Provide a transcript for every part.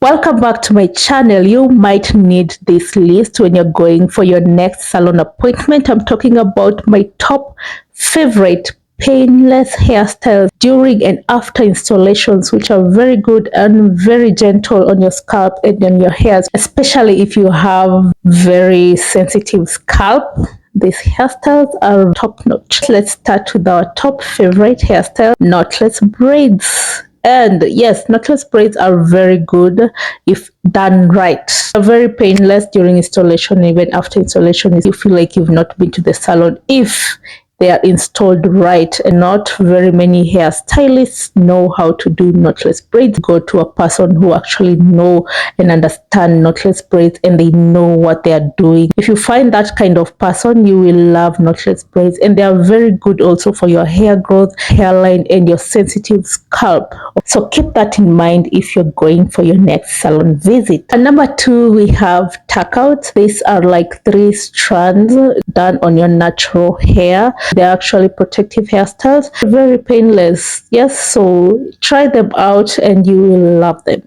Welcome back to my channel. You might need this list when you're going for your next salon appointment. I'm talking about my top favorite painless hairstyles during and after installations, which are very good and very gentle on your scalp and on your hairs, especially if you have very sensitive scalp. These hairstyles are top notch. Let's start with our top favorite hairstyle, knotless braids. And yes, knotless braids are very good if done right. They're very painless during installation, even after installation. You feel like you've not been to the salon if they are installed right, and not very many hairstylists know how to do knotless braids. Go to a person who actually know and understand knotless braids, and they know what they are doing. If you find that kind of person, you will love knotless braids, and they are very good also for your hair growth, hairline, and your sensitive scalp. So keep that in mind if you're going for your next salon visit. And number 2, we have Touts. These are like 3 strands done on your natural hair. They're actually protective hairstyles, very painless. Yes, so try them out and you will love them.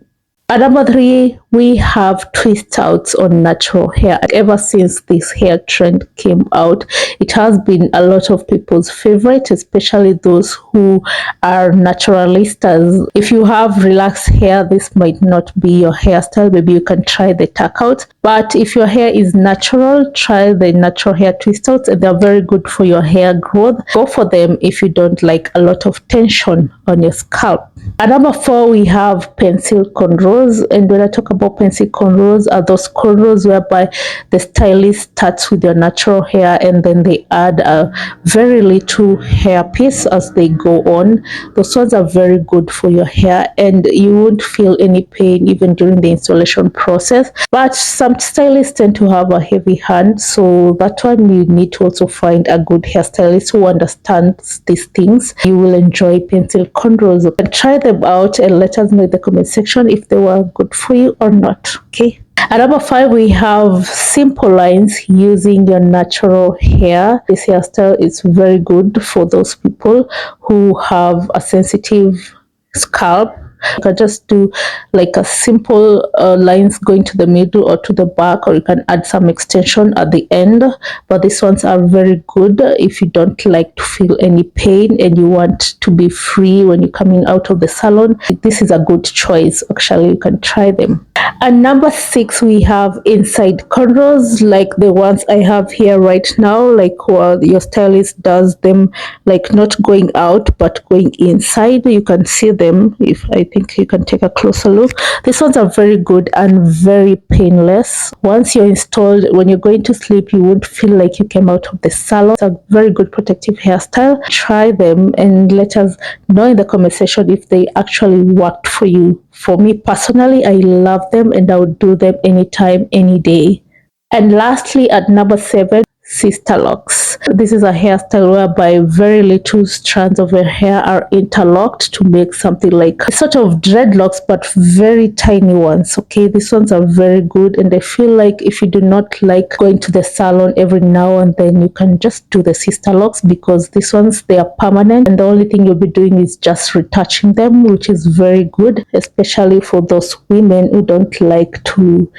At number 3, we have Twistouts on natural hair. Ever since this hair trend came out, it has been a lot of people's favorite, especially those who are naturalistas. If you have relaxed hair, this might not be your hairstyle. Maybe you can try the Touts. But if your hair is natural, try the natural hair Twistouts, and they're very good for your hair growth. Go for them if you don't like a lot of tension on your scalp. At number 4, we have pencil cornrows. And when I talk about pencil cornrows, are those cornrows whereby the stylist starts with your natural hair and then they add a very little hair piece as they go on. Those ones are very good for your hair, and you won't feel any pain even during the installation process. But some stylists tend to have a heavy hand, so that one you need to also find a good hairstylist who understands these things. You will enjoy pencil cornrows. You can try them out and let us know in the comment section if they were good for you or not. Okay. At number 5, we have simple lines using your natural hair. This hairstyle is very good for those people who have a sensitive scalp. You can just do like a simple lines going to the middle or to the back, or you can add some extension at the end. But these ones are very good if you don't like to feel any pain and you want to be free when you're coming out of the salon. This is a good choice. Actually, you can try them. And number 6, we have inside cornrows, like the ones I have here right now, like your stylist does them, like not going out but going inside. You can see them. If I think you can take a closer look. These ones are very good and very painless. Once you're installed, when you're going to sleep, you won't feel like you came out of the salon. It's a very good protective hairstyle. Try them and let us know in the comment section if they actually worked for you. For me personally, I love them and I would do them anytime, any day. And lastly, at number 7, sister locks. This is a hairstyle whereby very little strands of your hair are interlocked to make something like sort of dreadlocks, but very tiny ones. Okay, these ones are very good, and I feel like if you do not like going to the salon every now and then, you can just do the sister locks, because these ones, they are permanent, and the only thing you'll be doing is just retouching them, which is very good, especially for those women who don't like to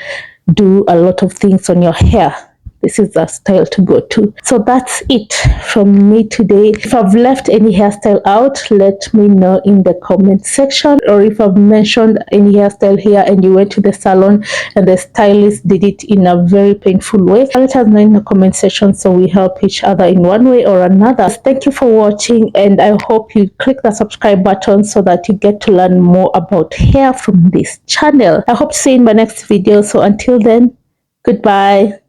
do a lot of things on your hair. This is the style to go to. So that's it from me today. If I've left any hairstyle out, let me know in the comment section. Or if I've mentioned any hairstyle here and you went to the salon and the stylist did it in a very painful way, let us know in the comment section so we help each other in one way or another. Thank you for watching, and I hope you click the subscribe button so that you get to learn more about hair from this channel. I hope to see you in my next video. So until then, goodbye.